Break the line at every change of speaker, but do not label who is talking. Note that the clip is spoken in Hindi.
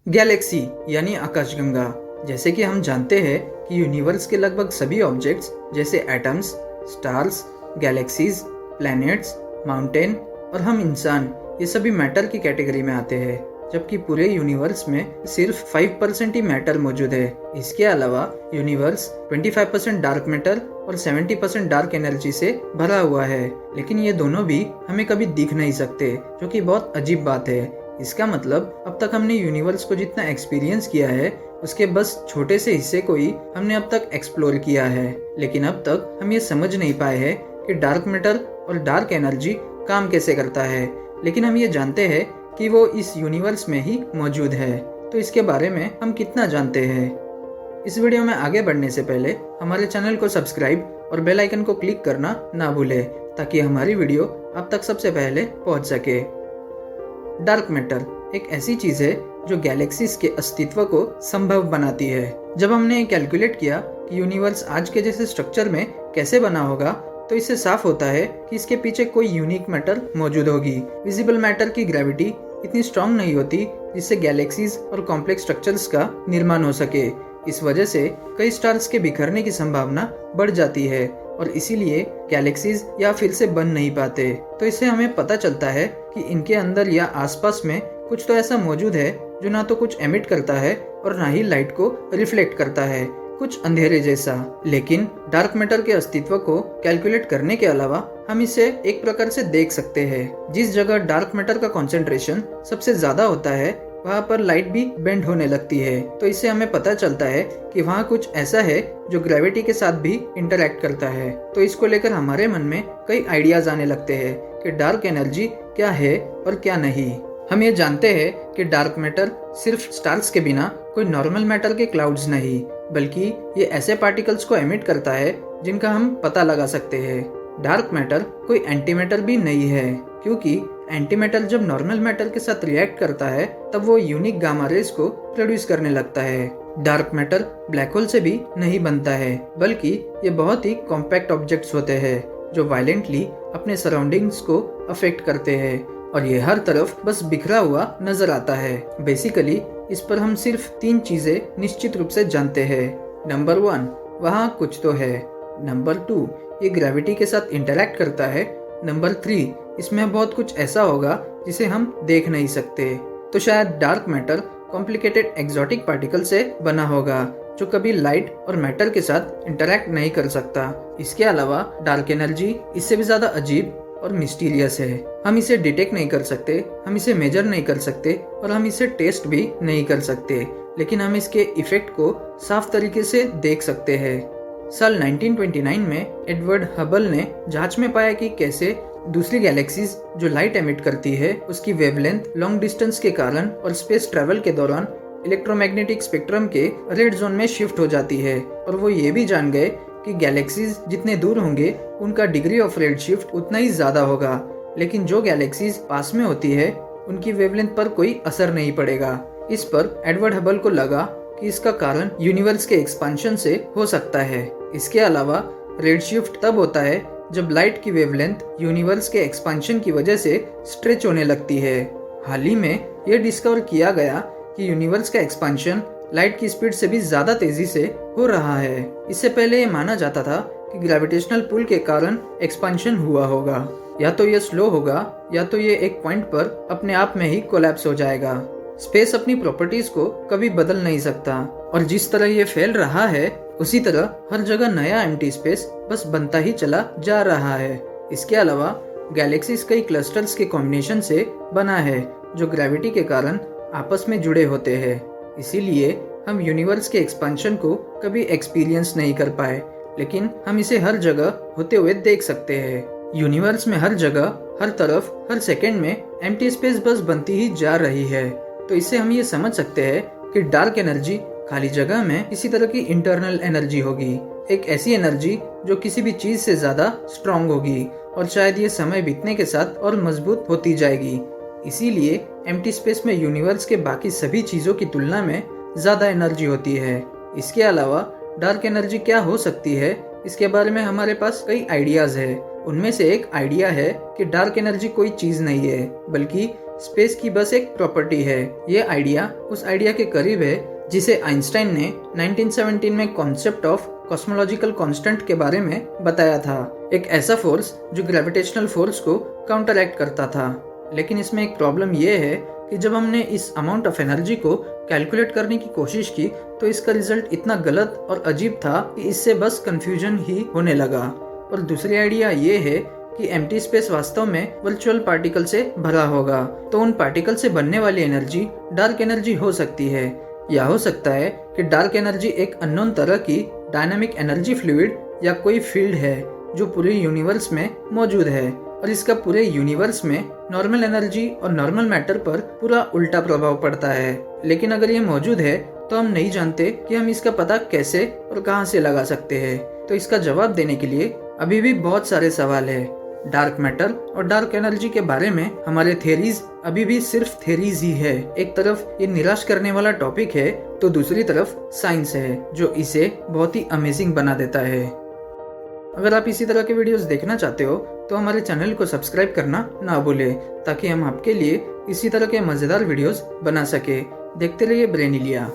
गैलेक्सी यानी आकाशगंगा। जैसे कि हम जानते हैं कि यूनिवर्स के लगभग सभी ऑब्जेक्ट्स जैसे atoms, stars, galaxies, planets, mountain और हम इंसान ये सभी मैटर की कैटेगरी में आते हैं, जबकि पूरे यूनिवर्स में सिर्फ 5% ही मैटर मौजूद है। इसके अलावा यूनिवर्स 25% डार्क मैटर और 70% डार्क एनर्जी से भरा हुआ है, लेकिन ये दोनों भी हमें कभी दिख नहीं सकते, जो कि बहुत अजीब बात है। इसका मतलब अब तक हमने यूनिवर्स को जितना एक्सपीरियंस किया है उसके बस छोटे से हिस्से को ही हमने अब तक एक्सप्लोर किया है। लेकिन अब तक हम ये समझ नहीं पाए हैं कि डार्क मैटर और डार्क एनर्जी काम कैसे करता है, लेकिन हम ये जानते हैं कि वो इस यूनिवर्स में ही मौजूद है। तो इसके बारे में हम कितना जानते हैं। इस वीडियो में आगे बढ़ने से पहले हमारे चैनल को सब्सक्राइब और बेल आइकन को क्लिक करना ना भूलें, ताकि हमारी वीडियो आप तक सबसे पहले पहुंच सके। डार्क मैटर एक ऐसी चीज है जो गैलेक्सीज के अस्तित्व को संभव बनाती है। जब हमने कैलकुलेट किया कि यूनिवर्स आज के जैसे स्ट्रक्चर में कैसे बना होगा, तो इससे साफ होता है कि इसके पीछे कोई यूनिक मैटर मौजूद होगी। विजिबल मैटर की ग्रेविटी इतनी स्ट्रांग नहीं होती जिससे गैलेक्सीज और कॉम्प्लेक्स स्ट्रक्चर्स का निर्माण हो सके। इस वजह से कई स्टार्स के बिखरने की संभावना बढ़ जाती है और इसीलिए गैलेक्सीज या फिर से बन नहीं पाते। तो इससे हमें पता चलता है कि इनके अंदर या आसपास में कुछ तो ऐसा मौजूद है जो ना तो कुछ एमिट करता है और ना ही लाइट को रिफ्लेक्ट करता है, कुछ अंधेरे जैसा। लेकिन डार्क मैटर के अस्तित्व को कैलकुलेट करने के अलावा हम इसे एक प्रकार से देख सकते हैं। जिस जगह डार्क मैटर का कंसंट्रेशन सबसे ज्यादा होता है वहाँ पर लाइट भी बेंड होने लगती है। तो इससे हमें पता चलता है कि वहाँ कुछ ऐसा है जो ग्रेविटी के साथ भी इंटरैक्ट करता है। तो इसको लेकर हमारे मन में कई आइडियाज आने लगते हैं कि डार्क एनर्जी क्या है और क्या नहीं। हम ये जानते हैं कि डार्क मैटर सिर्फ स्टार्स के बिना कोई नॉर्मल मैटर के क्लाउड्स नहीं, बल्कि ये ऐसे पार्टिकल्स को एमिट करता है जिनका हम पता लगा सकते हैं। डार्क मैटर कोई एंटी मैटर भी नहीं है, क्योंकि एंटी मैटर जब नॉर्मल मैटर के साथ रिएक्ट करता है तब वो यूनिक गामा रेज को प्रोड्यूस करने लगता है। डार्क मैटर ब्लैक होल से भी नहीं बनता है, बल्कि ये बहुत ही कॉम्पैक्ट ऑब्जेक्ट्स होते हैं जो वायलेंटली अपने सराउंडिंग्स को अफेक्ट करते हैं और ये हर तरफ बस बिखरा हुआ नजर आता है। बेसिकली इस पर हम सिर्फ 3 चीजें निश्चित रूप से जानते हैं। नंबर 1, वहाँ कुछ तो है। नंबर 2, ये ग्रेविटी के साथ इंटरैक्ट करता है। नंबर 3, इसमें बहुत कुछ ऐसा होगा जिसे हम देख नहीं सकते। तो शायद dark matter complicated exotic particle से बना होगा जो कभी लाइट और मैटर के साथ इंटरैक्ट नहीं कर सकता। इसके अलावा डार्क एनर्जी इससे भी ज्यादा अजीब और मिस्टीरियस है। हम इसे डिटेक्ट नहीं कर सकते, हम इसे मेजर नहीं कर सकते और हम इसे टेस्ट भी नहीं कर सकते, लेकिन हम इसके इफेक्ट को साफ तरीके से देख सकते हैं। साल 1929 में एडवर्ड हबल ने जांच में पाया कि कैसे दूसरी गैलेक्सीज जो लाइट एमिट करती है उसकी वेवलेंथ लॉन्ग डिस्टेंस के कारण और स्पेस ट्रेवल के दौरान इलेक्ट्रोमैग्नेटिक स्पेक्ट्रम के रेड जोन में शिफ्ट हो जाती है। और वो ये भी जान गए कि गैलेक्सीज जितने दूर होंगे उनका डिग्री ऑफ रेड शिफ्ट उतना ही ज्यादा होगा, लेकिन जो गैलेक्सीज पास में होती है उनकी वेवलेंथ पर कोई असर नहीं पड़ेगा। इस पर एडवर्ड हबल को लगा कि इसका कारण यूनिवर्स के एक्सपांशन से हो सकता है। इसके अलावा रेड शिफ्ट तब होता है जब लाइट की वेवलेंथ यूनिवर्स के एक्सपांशन की वजह से स्ट्रेच होने लगती है। हाल ही में यह डिस्कवर किया गया कि यूनिवर्स का एक्सपांशन लाइट की स्पीड से भी ज्यादा तेजी से हो रहा है। इससे पहले ये माना जाता था कि ग्रेविटेशनल पुल के कारण एक्सपांशन हुआ होगा, या तो ये स्लो होगा या तो ये एक पॉइंट पर अपने आप में ही कोलैप्स हो जाएगा। स्पेस अपनी प्रॉपर्टीज को कभी बदल नहीं सकता और जिस तरह ये फैल रहा है उसी तरह हर जगह नया एम्प्टी स्पेस बस बनता ही चला जा रहा है। इसके अलावा गैलेक्सीज कई क्लस्टर्स के कॉम्बिनेशन से बना है जो ग्रेविटी के कारण आपस में जुड़े होते हैं। इसीलिए हम यूनिवर्स के एक्सपेंशन को कभी एक्सपीरियंस नहीं कर पाए, लेकिन हम इसे हर जगह होते हुए देख सकते हैं। यूनिवर्स में हर जगह, हर तरफ, हर सेकंड में एम्प्टी स्पेस बस बनती ही जा रही है। तो इससे हम ये समझ सकते हैं कि डार्क एनर्जी खाली जगह में इसी तरह की इंटरनल एनर्जी होगी, एक ऐसी एनर्जी जो किसी भी चीज से ज्यादा स्ट्रांग होगी और शायद ये समय बीतने के साथ और मजबूत होती जाएगी। इसीलिए एम्प्टी स्पेस में यूनिवर्स के बाकी सभी चीजों की तुलना में ज्यादा एनर्जी होती है। इसके अलावा डार्क एनर्जी क्या हो सकती है, इसके बारे में हमारे पास कई आइडियाज है। उनमें से एक आइडिया है कि डार्क एनर्जी कोई चीज नहीं है, बल्कि स्पेस की बस एक प्रॉपर्टी है। ये आइडिया उस आइडिया के करीब है जिसे आइंस्टाइन ने 1917 में कॉन्सेप्ट ऑफ कॉस्मोलॉजिकल कांस्टेंट के बारे में बताया था, एक ऐसा फोर्स जो ग्रेविटेशनल फोर्स को काउंटरएक्ट करता था। लेकिन इसमें एक प्रॉब्लम ये है कि जब हमने इस अमाउंट ऑफ एनर्जी को कैलकुलेट करने की कोशिश की तो इसका रिजल्ट इतना गलत और अजीब था कि इससे बस कंफ्यूजन ही होने लगा। और दूसरी आइडिया ये है कि एम्प्टी स्पेस वास्तव में वर्चुअल पार्टिकल से भरा होगा, तो उन पार्टिकल से बनने वाली एनर्जी डार्क एनर्जी हो सकती है, या हो सकता है कि डार्क एनर्जी एक अननोन तरह की डायनामिक एनर्जी फ्लूइड या कोई फील्ड है जो पूरे यूनिवर्स में मौजूद है और इसका पूरे यूनिवर्स में नॉर्मल एनर्जी और नॉर्मल मैटर पर पूरा उल्टा प्रभाव पड़ता है। लेकिन अगर ये मौजूद है तो हम नहीं जानते कि हम इसका पता कैसे और कहां से लगा सकते हैं। तो इसका जवाब देने के लिए अभी भी बहुत सारे सवाल है। डार्क मैटर और डार्क एनर्जी के बारे में हमारे थ्योरीज अभी भी सिर्फ थ्योरीज ही है। एक तरफ ये निराश करने वाला टॉपिक है तो दूसरी तरफ साइंस है जो इसे बहुत ही अमेजिंग बना देता है। अगर आप इसी तरह के वीडियोस देखना चाहते हो तो हमारे चैनल को सब्सक्राइब करना ना भूलें ताकि हम आपके लिए इसी तरह के मजेदार वीडियोस बना सके। देखते रहिए ब्रेनिलिया।